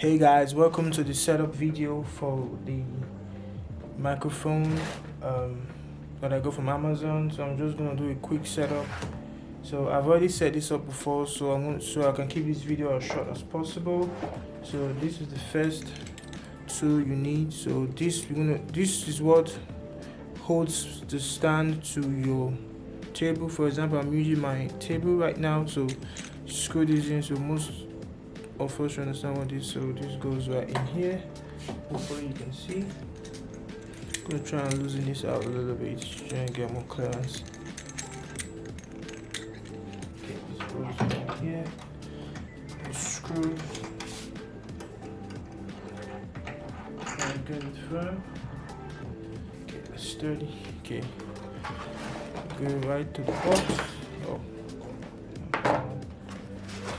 Hey guys, welcome to the setup video for the microphone that I got from Amazon. So I'm just gonna do a quick setup. So I've already set this up before, so I can keep this video as short as possible. So this is the first tool you need. So this is what holds the stand to your table. For example, I'm using my table right now, so screw this in. So most of us understand what this. So this goes right in here. Hopefully you can see. I'm gonna try and loosen this out a little bit, try and get more clearance. Okay, this goes right here. The screw. Try and get it firm. Okay, it's sturdy. Okay. Go right to the box. Oh.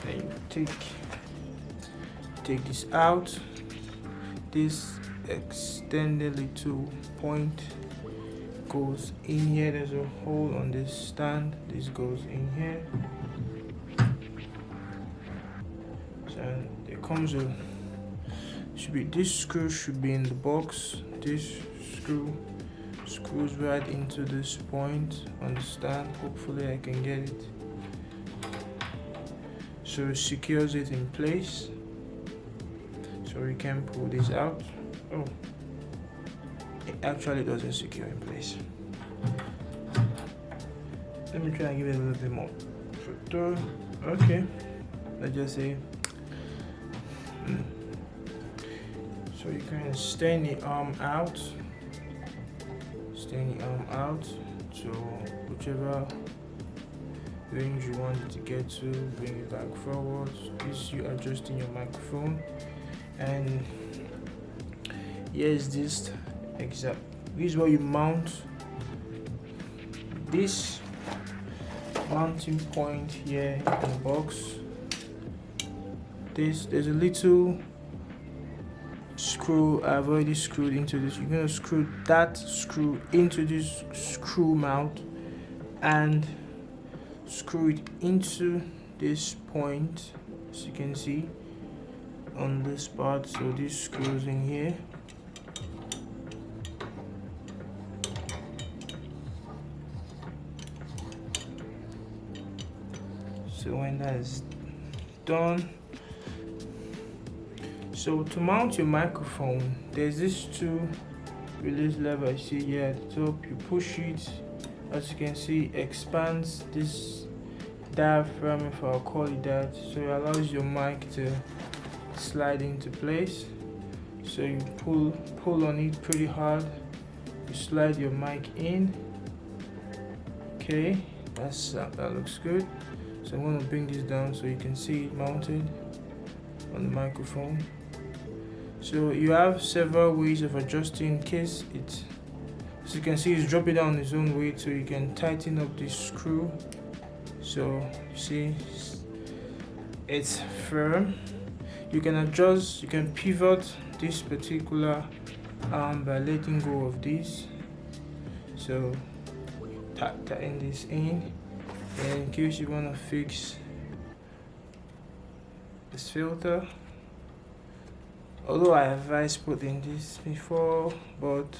Then you take this out. This extended little point goes in here. There's a hole on this stand. This goes in here. So there comes a this screw should be in the box. This screw screws right into this point on the stand. Hopefully I can get it. So it secures it in place. So we can pull this out. Oh, it actually doesn't secure in place. Let me try and give it a little bit more. Okay, let's just say. So you can extend the arm out. Extend the arm out to whichever range you want it to get to. Bring it back forward. This you adjusting your microphone. And here's this exact. This is where you mount this mounting point here in the box. There's a little screw I've already screwed into this. You're gonna screw that screw into this screw mount and screw it into this point, as you can see on this part. So this screws in here. So when that is done, so to mount your microphone, there's this two release lever you see here at the top. You push it, as you can see, expands this diaphragm, if I'll call it that. So it allows your mic to slide into place. So you pull on it pretty hard, you slide your mic in. Okay, that looks good. So I'm going to bring this down so you can see it mounted on the microphone. So you have several ways of adjusting in case it, as you can see, it's dropping down its own weight, so you can tighten up this screw. So see, it's firm. You can adjust, you can pivot this particular arm by letting go of this. So tighten this in. And in case you want to fix this filter, although I advise putting this before, but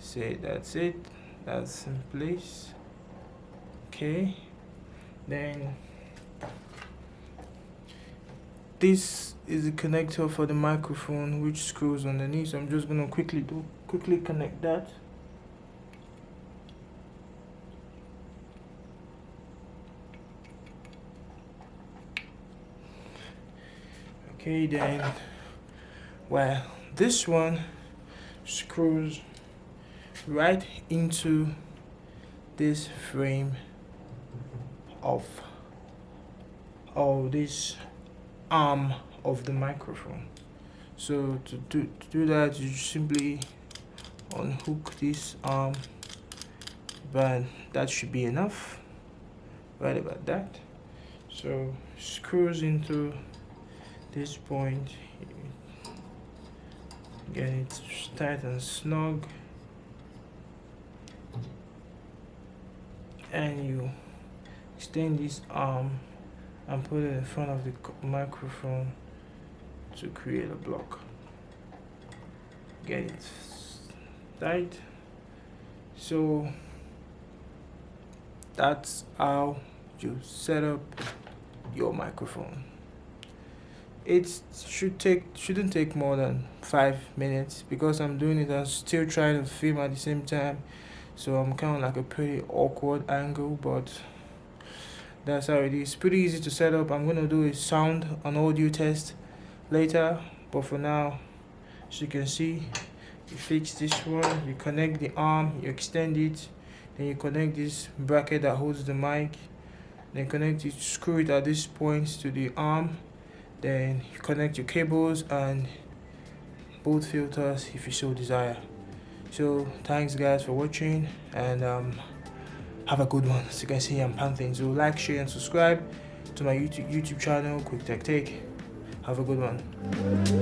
say that's it, that's in place. Okay, then this is the connector for the microphone, which screws underneath. So I'm just gonna quickly connect that. Okay, then, well, this one screws right into this frame of this arm of the microphone. So to do that, you simply unhook this arm, but that should be enough. Right about that. So screws into this point, get it tight and snug, and you extend this arm and put it in front of the microphone to create a block. Get it right? So that's how you set up your microphone. It shouldn't take more than 5 minutes because I'm doing it and still trying to film at the same time, so I'm kind of like a pretty awkward angle, but that's how it is. Pretty easy to set up. I'm gonna do a sound and audio test later, but for now, as you can see, you fix this one, you connect the arm, you extend it, then you connect this bracket that holds the mic, then connect it, screw it at this point to the arm, then you connect your cables and both filters if you so desire. So thanks guys for watching, and have a good one. As you can see, I'm panting, so like, share and subscribe to my YouTube channel, Quick Tech Take. Have a good one.